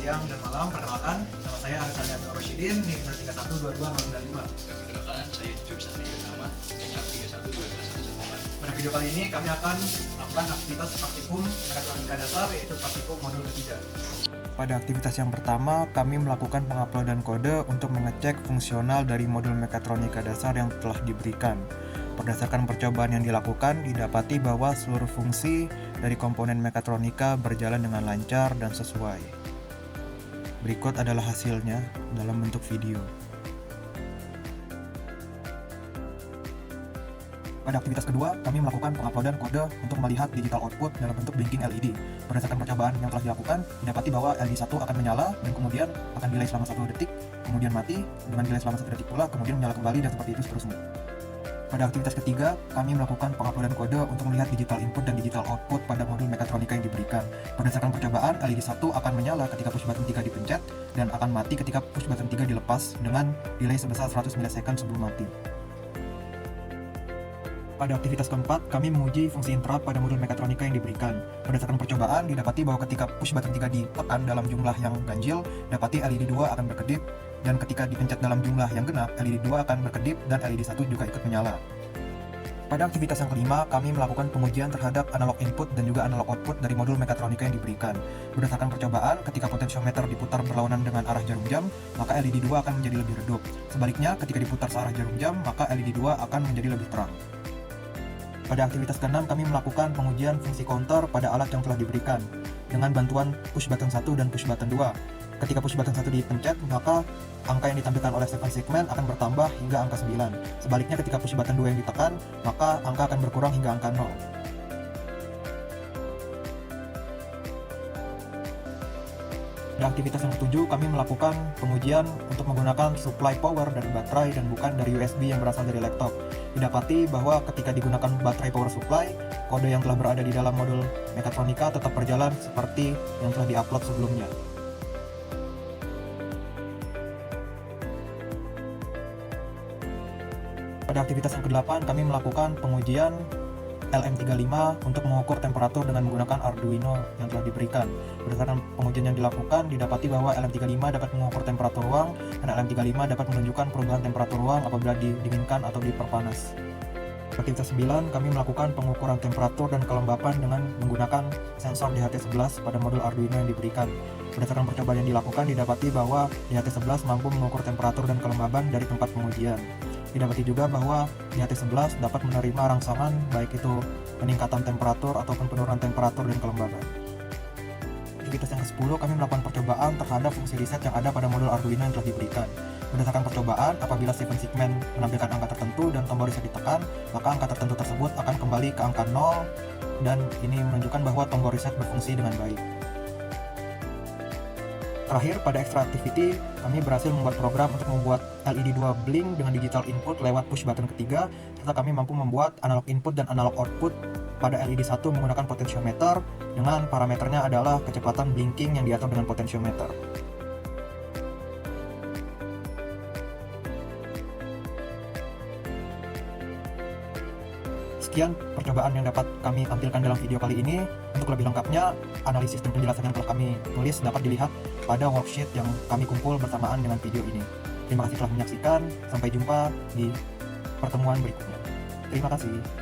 siang dan malam. Perkenalkan, nama saya Arsalian Roshidin, NIM 312205. Perkenalkan, saya Jujur Satria Nama, NIM 312214. Pada video kali ini kami akan melakukan aktivitas praktikum mekatronika dasar, yaitu praktikum modul ketiga. Pada aktivitas yang pertama, kami melakukan penguploadan kode untuk mengecek fungsional dari modul mekatronika dasar yang telah diberikan. Berdasarkan percobaan yang dilakukan, didapati bahwa seluruh fungsi dari komponen mekatronika berjalan dengan lancar dan sesuai. Berikut adalah hasilnya dalam bentuk video. Pada aktivitas kedua, kami melakukan penguploadan kode untuk melihat digital output dalam bentuk blinking LED. Berdasarkan percobaan yang telah dilakukan, didapati bahwa LED 1 akan menyala dan kemudian akan delay selama 1 detik, kemudian mati, dengan delay selama 1 detik pula, kemudian menyala kembali dan seperti itu seterusnya. Pada aktivitas ketiga, kami melakukan penguploadan kode untuk melihat digital input dan digital output pada modul mekatronika yang diberikan. Berdasarkan percobaan, LED 1 akan menyala ketika push button 3 dipencet dan akan mati ketika push button 3 dilepas dengan delay sebesar 100 millisecond sebelum mati. Pada aktivitas keempat, kami menguji fungsi interrupt pada modul mekatronika yang diberikan. Berdasarkan percobaan, didapati bahwa ketika push button 3 ditekan dalam jumlah yang ganjil, dapati LED 2 akan berkedip, dan ketika dipencet dalam jumlah yang genap, LED 2 akan berkedip dan LED 1 juga ikut menyala. Pada aktivitas yang kelima, kami melakukan pengujian terhadap analog input dan juga analog output dari modul mekatronika yang diberikan. Berdasarkan percobaan, ketika potensiometer diputar berlawanan dengan arah jarum jam, maka LED 2 akan menjadi lebih redup. Sebaliknya, ketika diputar searah jarum jam, maka LED 2 akan menjadi lebih terang. Pada aktivitas ke-6, kami melakukan pengujian fungsi counter pada alat yang telah diberikan dengan bantuan push button 1 dan push button 2. Ketika push button 1 dipencet, maka angka yang ditampilkan oleh second segment akan bertambah hingga angka 9. Sebaliknya, ketika push button 2 yang ditekan, maka angka akan berkurang hingga angka 0. Pada aktivitas yang ke-7, kami melakukan pengujian untuk menggunakan supply power dari baterai dan bukan dari USB yang berasal dari laptop. Didapati bahwa ketika digunakan baterai power supply, kode yang telah berada di dalam modul mekatronika tetap berjalan seperti yang telah diupload sebelumnya. Pada aktivitas yang ke-8, kami melakukan pengujian LM35 untuk mengukur temperatur dengan menggunakan Arduino yang telah diberikan. Berdasarkan pengujian yang dilakukan, didapati bahwa LM35 dapat mengukur temperatur ruang dan LM35 dapat menunjukkan perubahan temperatur ruang apabila didinginkan atau diperpanas. Aktivitas 9, kami melakukan pengukuran temperatur dan kelembapan dengan menggunakan sensor DHT11 pada modul Arduino yang diberikan. Berdasarkan percobaan yang dilakukan, didapati bahwa DHT11 mampu mengukur temperatur dan kelembaban dari tempat pengujian. Didapati juga bahwa DHT11 dapat menerima rangsangan baik itu peningkatan temperatur ataupun penurunan temperatur dan kelembaban. Aktivitas yang ke-10, kami melakukan percobaan terhadap fungsi reset yang ada pada modul Arduino yang telah diberikan. Berdasarkan percobaan, apabila second segment menampilkan angka tertentu dan tombol reset ditekan, maka angka tertentu tersebut akan kembali ke angka 0 dan ini menunjukkan bahwa tombol reset berfungsi dengan baik. Terakhir, pada extra activity, kami berhasil membuat program untuk membuat LED 2 blink dengan digital input lewat push button ketiga, serta kami mampu membuat analog input dan analog output pada LED 1 menggunakan potensiometer, dengan parameternya adalah kecepatan blinking yang diatur dengan potensiometer. Sekian percobaan yang dapat kami tampilkan dalam video kali ini. Untuk lebih lengkapnya, analisis dan penjelasan yang telah kami tulis dapat dilihat pada worksheet yang kami kumpul bersamaan dengan video ini. Terima kasih telah menyaksikan, sampai jumpa di pertemuan berikutnya. Terima kasih.